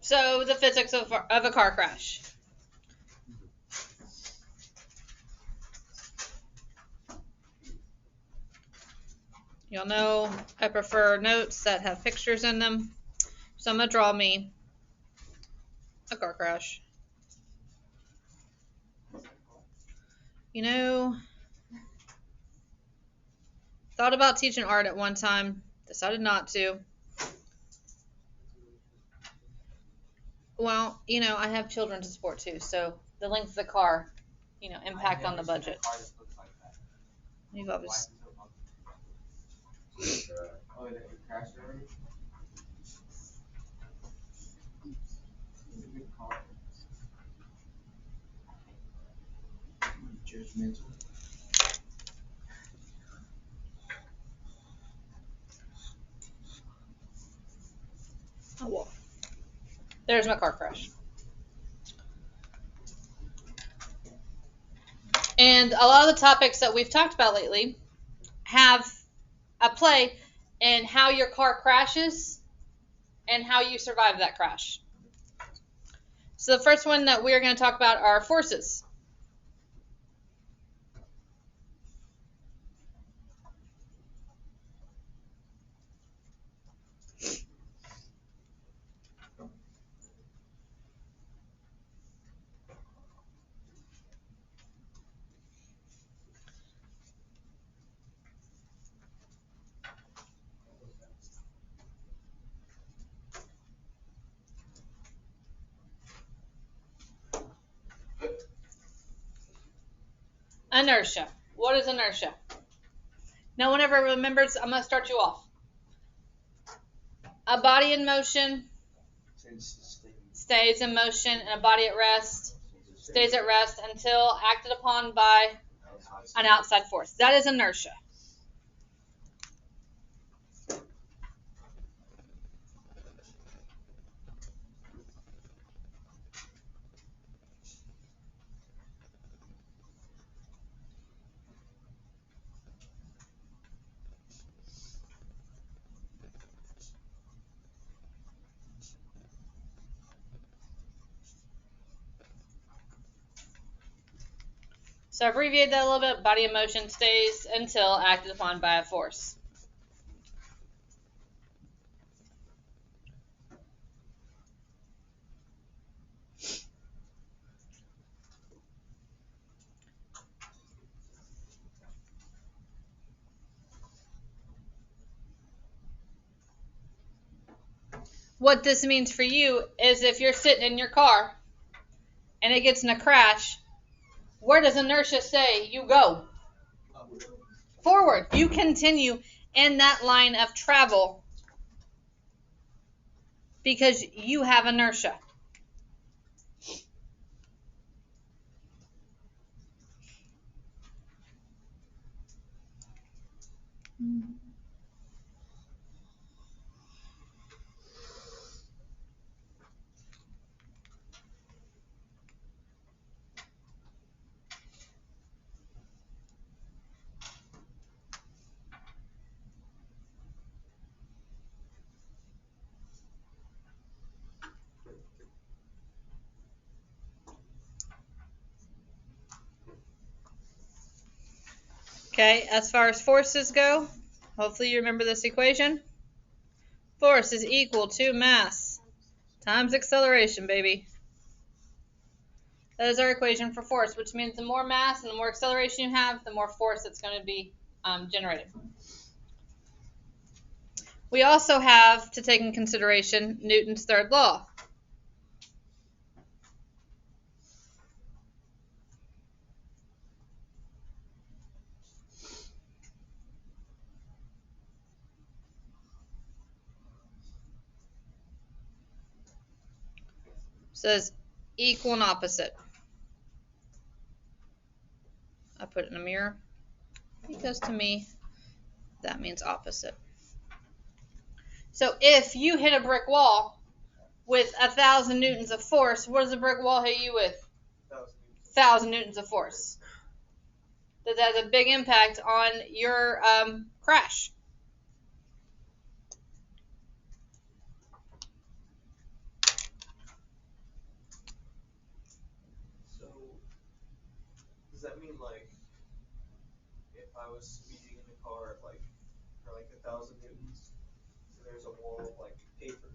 So the physics of a car crash. You'll know I prefer notes that have pictures in them. So I'm going to draw me a car crash. You know, thought about teaching art at one time, decided not to. Well, you know, I have children to support too, so the length of the car, you know, impact on the budget. You've obviously. Judgmental. Oh, well. There's my car crash. And a lot of the topics that we've talked about lately have a play in how your car crashes and how you survive that crash. So the first one that we're going to talk about are forces. Inertia. What is inertia? No one ever remembers. I'm going to start you off. A body in motion stays in motion, and a body at rest stays at rest until acted upon by an outside force. That is inertia. So abbreviate that a little bit. Body in motion stays until acted upon by a force. What this means for you is if you're sitting in your car and it gets in a crash, where does inertia say you go? Forward. You continue in that line of travel because you have inertia. Okay, as far as forces go, hopefully you remember this equation. Force is equal to mass times acceleration, baby. That is our equation for force, which means the more mass and the more acceleration you have, the more force that's going to be generated. We also have to take in consideration Newton's third law. It says equal and opposite. I put it in a mirror because to me that means opposite. So if you hit a brick wall with 1,000 newtons of force, what does a brick wall hit you with? 1,000 newtons of force. That has a big impact on your crash. was speeding in the car at for 1,000 newtons, and there's a wall of paper,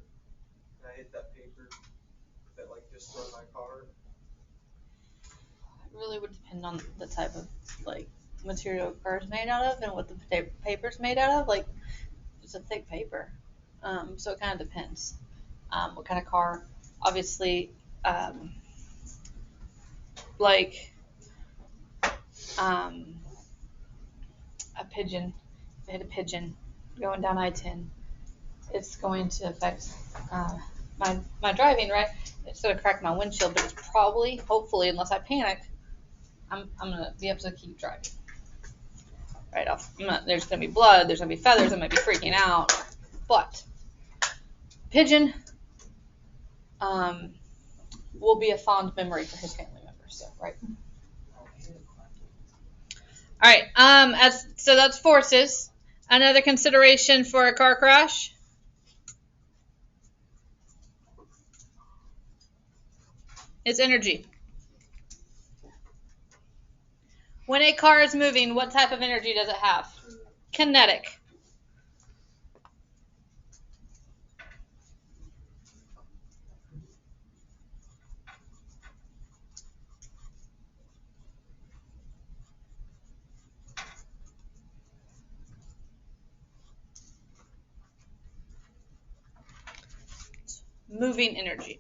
and I hit that paper that destroyed my car. It really would depend on the type of material the car is made out of and what the paper's made out of. It's a thick paper, so it kind of depends. What kind of car? Obviously, like a pigeon. If I hit a pigeon going down I-10, it's going to affect my driving, right? It's going to crack my windshield, but it's probably, hopefully, unless I panic, I'm going to be able to keep driving. Right off. There's going to be blood, there's going to be feathers, I might be freaking out. But pigeon will be a fond memory for his family members. So, right. All right. So that's forces. Another consideration for a car crash. Is energy. When a car is moving, what type of energy does it have? Kinetic. Moving energy.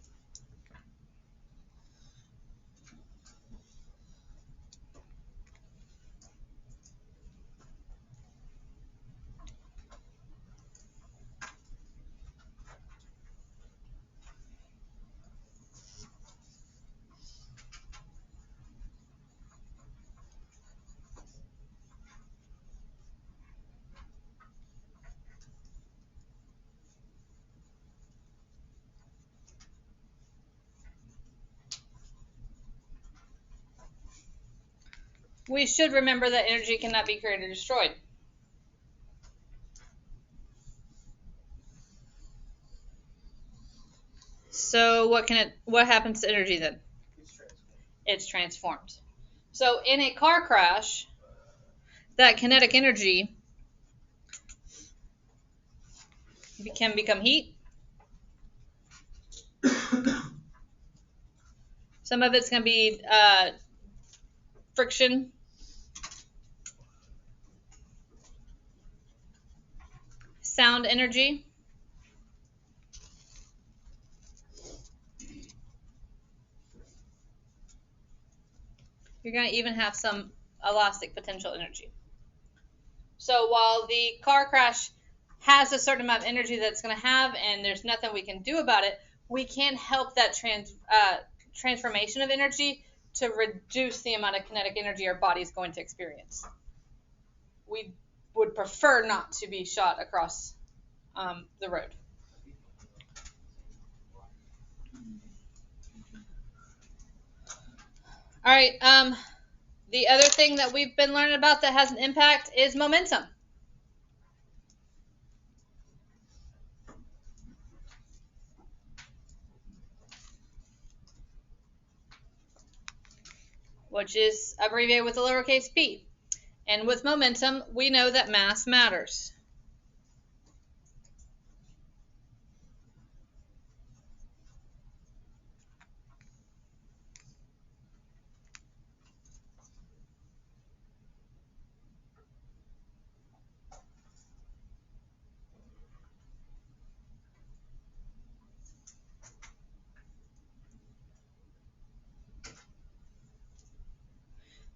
We should remember that energy cannot be created or destroyed. So what happens to energy then? It's transformed. So in a car crash, that kinetic energy can become heat. Some of it's going to be friction. Sound energy. You're going to even have some elastic potential energy. So while the car crash has a certain amount of energy that's going to have, and there's nothing we can do about it, we can help that transformation of energy to reduce the amount of kinetic energy our body is going to experience. We would prefer not to be shot across the road. All right. The other thing that we've been learning about that has an impact is momentum. Which is abbreviated with a lowercase p. And with momentum, we know that mass matters.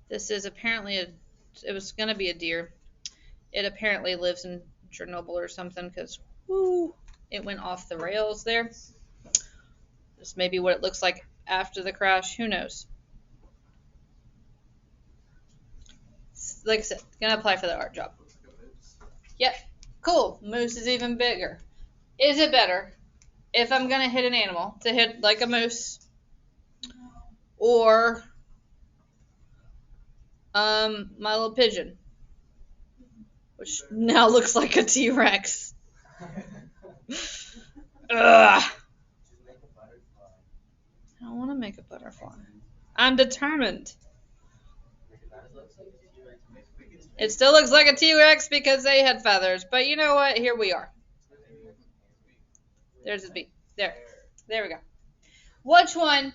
This is apparently it was going to be a deer. It apparently lives in Chernobyl or something because, it went off the rails there. This may be what it looks like after the crash. Who knows? Like I said, gonna apply for the art job. Yep, cool. Moose is even bigger. Is it better if I'm gonna hit an animal to hit like a moose, or my little pigeon, which now looks like a T-Rex? Ugh. I don't want to make a butterfly. I'm determined. It still looks like a T-Rex because they had feathers, but you know what? Here we are. There's his beak. There we go. Which one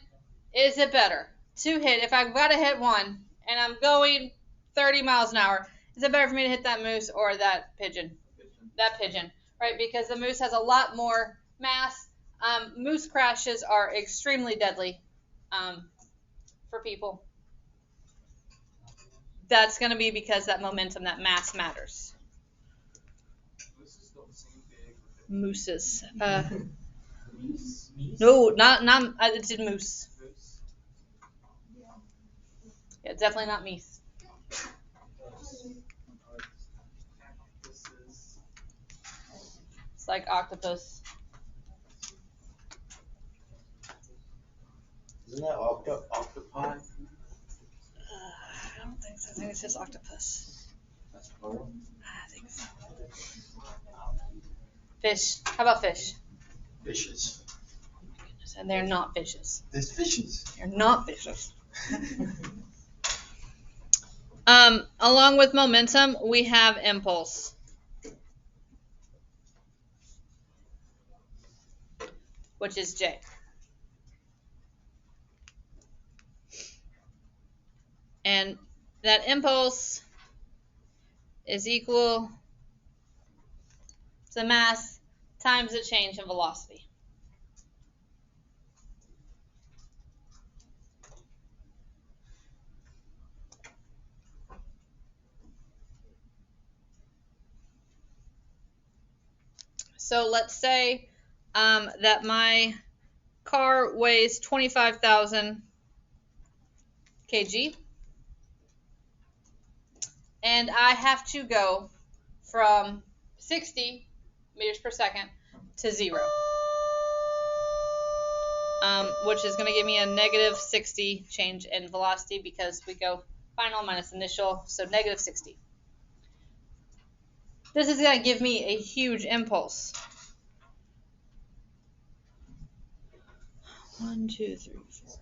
is it better to hit? If I've got to hit one and I'm going 30 miles an hour, is it better for me to hit that moose or that pigeon? That pigeon, right? Because the moose has a lot more mass. Moose crashes are extremely deadly for people. That's going to be because that momentum, that mass matters. Mooses. No, not. It did moose. Yeah, definitely not meese. It's like octopus. Isn't that octopi? I don't think so. I think it's just octopus. That's plural. I think so. Fish. How about fish? Fishes. And they're not fishes. There's fishes. They're not fishes. Along with momentum, we have impulse. Which is J. And that impulse is equal to mass times the change in velocity. So let's say that my car weighs 25,000 kg, and I have to go from 60 meters per second to 0, which is going to give me a negative 60 change in velocity because we go final minus initial, so negative 60. This is going to give me a huge impulse. 1, 2, 3, 4. Is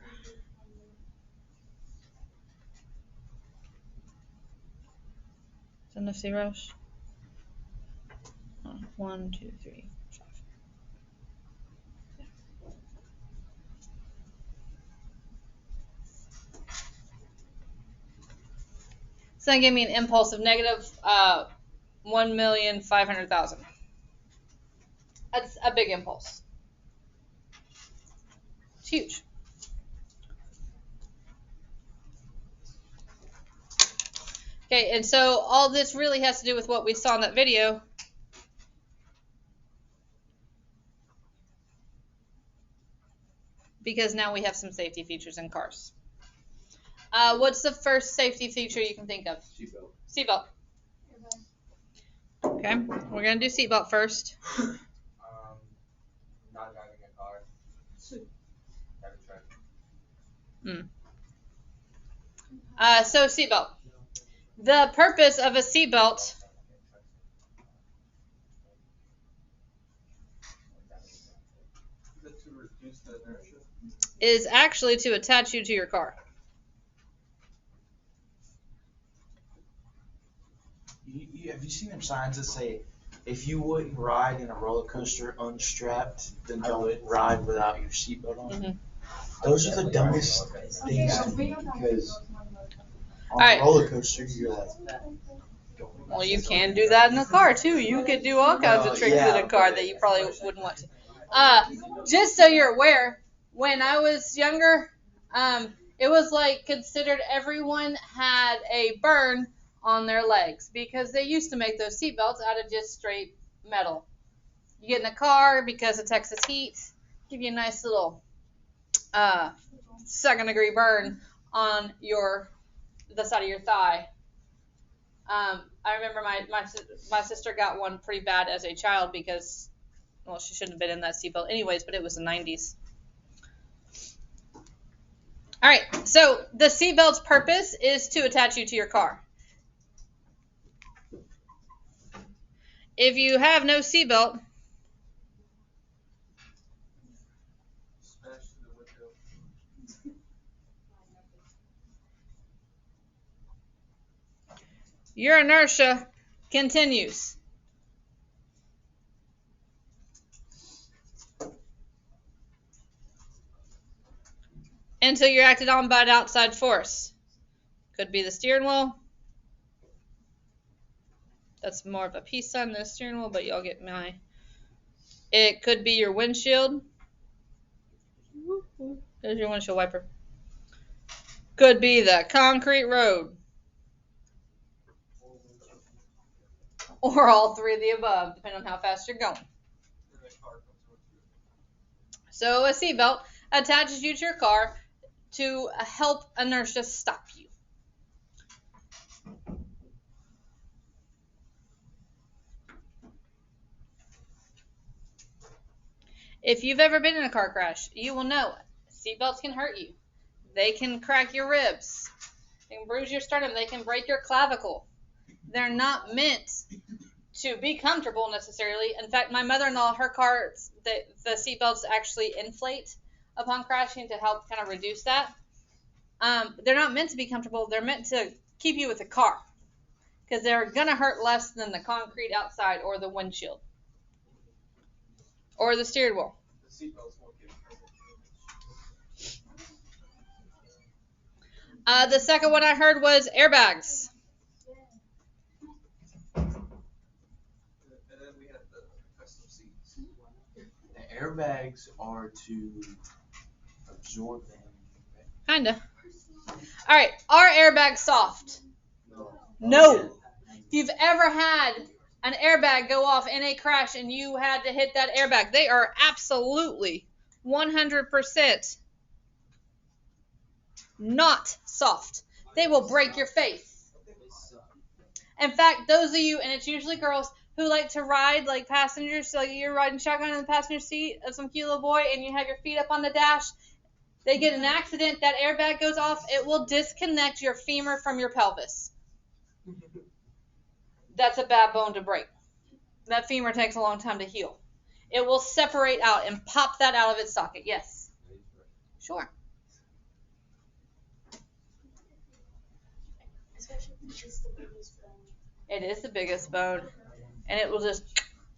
that enough zeros? 1, 2, 3, 5. So that gave me an impulse of negative 1,500,000. That's a big impulse. It's huge. Okay, and so all this really has to do with what we saw in that video. Because now we have some safety features in cars. What's the first safety feature you can think of? Seatbelt. Seatbelt. Okay, we're going to do seatbelt first. Not driving a car. So seatbelt. The purpose of a seatbelt is actually to attach you to your car. Have you seen them signs that say, if you wouldn't ride in a roller coaster unstrapped, then don't ride without your seatbelt on? Mm-hmm. Those are the dumbest things to me because on Alright. a roller coaster, you're like, Well, you can do that in a car too. You could do all kinds of tricks in a car that you probably wouldn't want to. Just so you're aware, when I was younger, it was like considered everyone had a burn on their legs because they used to make those seatbelts out of just straight metal. You get in a car because of Texas heat, give you a nice little second-degree burn on the side of your thigh. I remember my sister got one pretty bad as a child because, well, she shouldn't have been in that seatbelt anyways, but it was the 90s. All right, so the seatbelt's purpose is to attach you to your car. If you have no seatbelt, your inertia continues. Until you're acted on by an outside force. Could be the steering wheel. That's more of a peace sign than a steering wheel, but y'all get my. It could be your windshield. There's your windshield wiper. Could be the concrete road. Or all three of the above, depending on how fast you're going. So a seatbelt attaches you to your car to help inertia stop you. If you've ever been in a car crash, you will know seatbelts can hurt you. They can crack your ribs. They can bruise your sternum. They can break your clavicle. They're not meant to be comfortable necessarily. In fact, my mother-in-law, her car, the seatbelts actually inflate upon crashing to help kind of reduce that. They're not meant to be comfortable. They're meant to keep you with the car because they're going to hurt less than the concrete outside or the windshield or the steering wheel. The seatbelts won't get hurt. The second one I heard was airbags. And then we have the custom seats. The airbags are to absorb them. Kinda. All right, are airbags soft? No. If you've ever had an airbag go off in a crash and you had to hit that airbag, they are absolutely 100% not soft. They will break your face. In fact, those of you, and it's usually girls, who like to ride like passengers, so like you're riding shotgun in the passenger seat of some cute little boy and you have your feet up on the dash, they get an accident, that airbag goes off, it will disconnect your femur from your pelvis. That's a bad bone to break. That femur takes a long time to heal. It will separate out and pop that out of its socket. Yes. Sure. It is the biggest bone. And it will just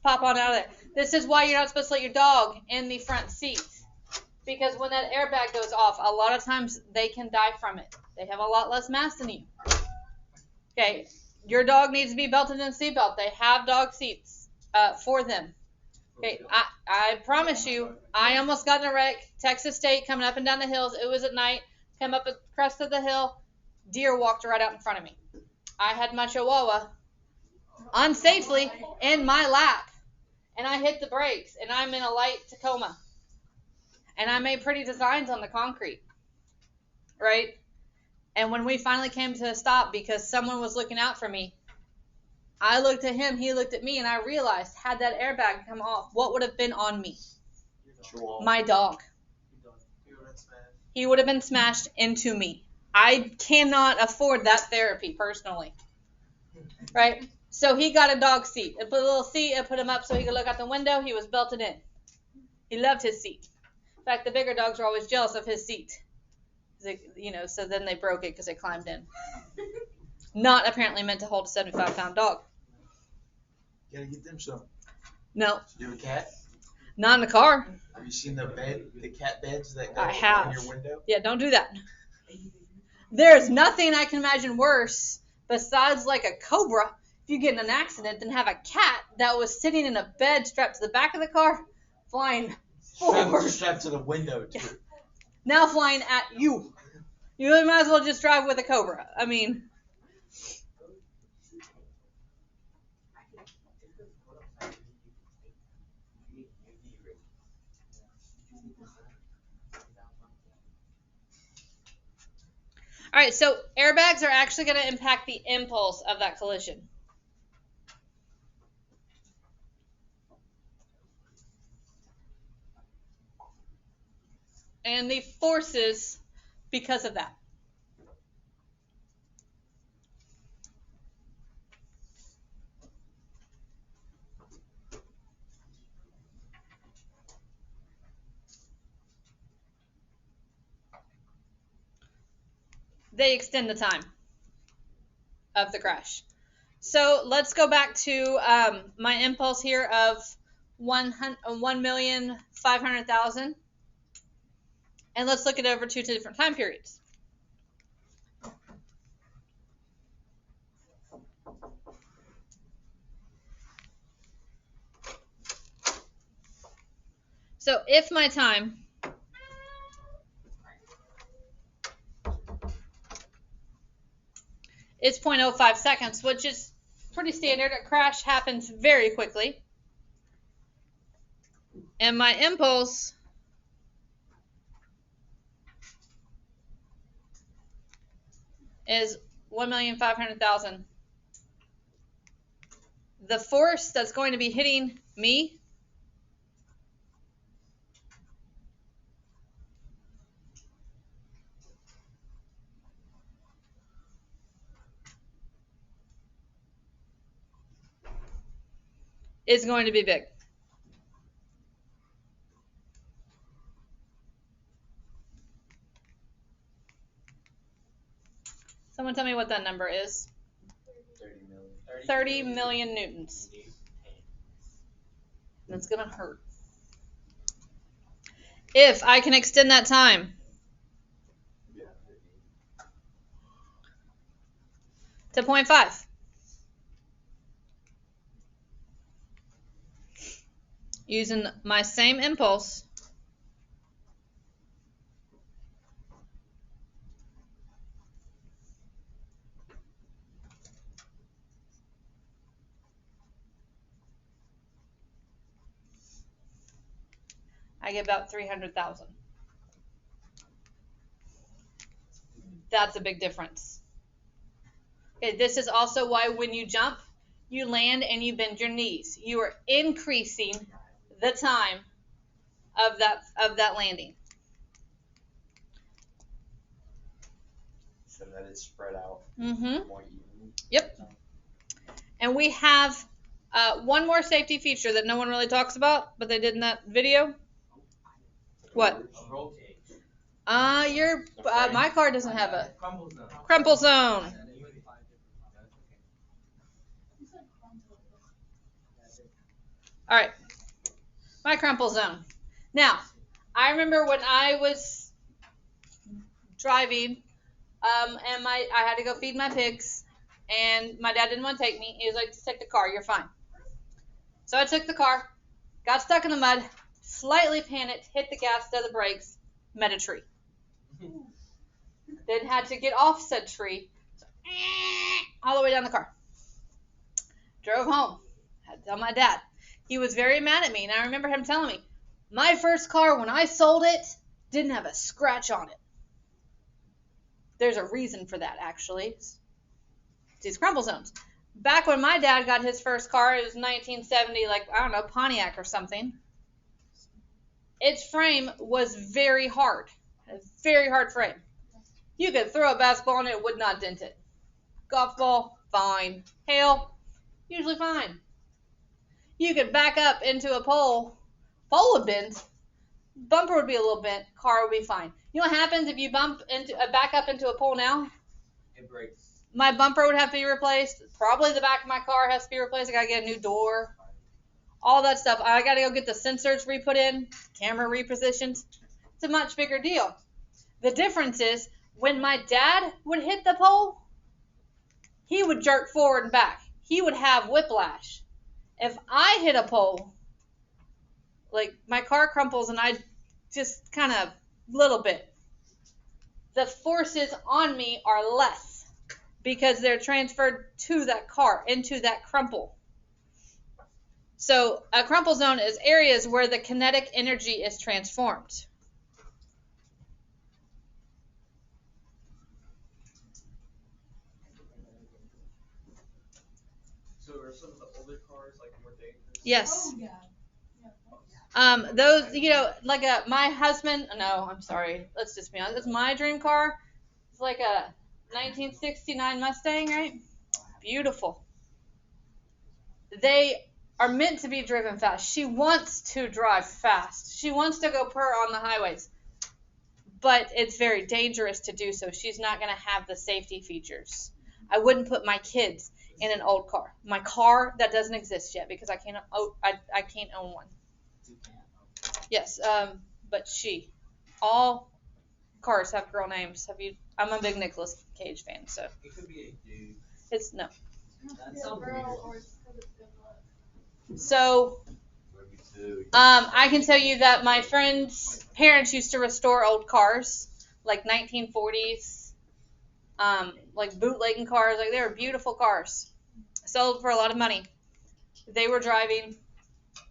pop on out of there. This is why you're not supposed to let your dog in the front seat. Because when that airbag goes off, a lot of times they can die from it. They have a lot less mass than you. Okay, your dog needs to be belted in a seatbelt. They have dog seats for them. Okay, I promise you, I almost got in a wreck. Texas State, coming up and down the hills. It was at night. Come up the crest of the hill. Deer walked right out in front of me. I had my Chihuahua unsafely in my lap. And I hit the brakes. And I'm in a light Tacoma. And I made pretty designs on the concrete. Right? And when we finally came to a stop because someone was looking out for me, I looked at him, he looked at me, and I realized, had that airbag come off, what would have been on me? My dog. He would have been smashed into me. I cannot afford that therapy, personally. Right? So he got a dog seat. I put a little seat, I put him up so he could look out the window. He was belted in. He loved his seat. In fact, the bigger dogs were always jealous of his seat. So then they broke it because they climbed in. Not apparently meant to hold a 75-pound dog. You gotta get them some. No. Do you have a cat? Not in the car. Have you seen the cat beds that go I have. on your window? Yeah, don't do that. There's nothing I can imagine worse besides like a cobra if you get in an accident than have a cat that was sitting in a bed strapped to the back of the car flying forward. Strapped to the window, too. Now flying at you. You really might as well just drive with a cobra. I mean. All right, so airbags are actually going to impact the impulse of that collision. And the forces because of that. They extend the time of the crash. So let's go back to my impulse here of 1,500,000, and let's look it over two different time periods. So if my time is 0.05 seconds, which is pretty standard, a crash happens very quickly, and my impulse is 1,500,000. The force that's going to be hitting me is going to be big. Someone tell me what that number is. 30 million. 30 million newtons. And it's going to hurt. If I can extend that time to 0.5. Using my same impulse, I get about 300,000. That's a big difference. Okay, this is also why when you jump, you land and you bend your knees. You are increasing the time of that landing. So that it's spread out Mm-hmm. more evenly. Yep. And we have one more safety feature that no one really talks about, but they did in that video. What? My car doesn't have a crumple zone. All right, my crumple zone. Now, I remember when I was driving, and I had to go feed my pigs, and my dad didn't want to take me. He was like, "Just take the car, you're fine." So I took the car, got stuck in the mud, slightly panicked, hit the gas, did the brakes, met a tree. Then had to get off said tree, so, all the way down the car. Drove home, had to tell my dad. He was very mad at me, and I remember him telling me, my first car, when I sold it, didn't have a scratch on it. There's a reason for that, actually. It's these crumple zones. Back when my dad got his first car, it was 1970, Pontiac or something. Its frame was very hard. A very hard frame. You could throw a basketball and it would not dent it. Golf ball, fine. Hail, usually fine. You could back up into a pole would bend, bumper would be a little bent, car would be fine. You know what happens if you back up into a pole now? It breaks. My bumper would have to be replaced. Probably the back of my car has to be replaced. I gotta get a new door. All that stuff. I gotta go get the sensors re-put in, camera repositioned. It's a much bigger deal. The difference is when my dad would hit the pole, he would jerk forward and back. He would have whiplash. If I hit a pole, like my car crumples and I just kind of little bit, the forces on me are less because they're transferred to that car, into that crumple. So a crumple zone is areas where the kinetic energy is transformed. So are some of the older cars like more dangerous? Yes. Oh, yeah. Those, my husband, no, I'm sorry. Let's just be honest. It's my dream car. It's like a 1969 Mustang, right? Beautiful. They are meant to be driven fast. She wants to drive fast. She wants to go purr on the highways. But it's very dangerous to do so. She's not going to have the safety features. I wouldn't put my kids in an old car. My car that doesn't exist yet because I can't own one. Yes, but all cars have girl names. Have you? I'm a big Nicolas Cage fan, so It could be a dude. it's no. That sounds weird. So, I can tell you that my friend's parents used to restore old cars, like 1940s, like bootlegging cars. Like they were beautiful cars, sold for a lot of money. They were driving,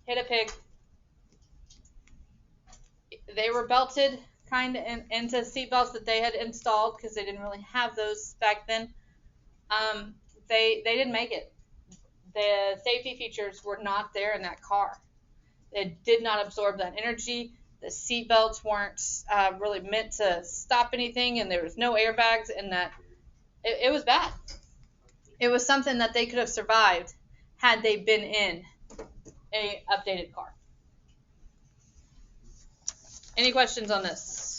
hit a pig. They were belted kind of into seatbelts that they had installed because they didn't really have those back then. They didn't make it. The safety features were not there in that car. It did not absorb that energy. The seatbelts weren't really meant to stop anything, and there was no airbags, and that it was bad. It was something that they could have survived had they been in a updated car. Any questions on this?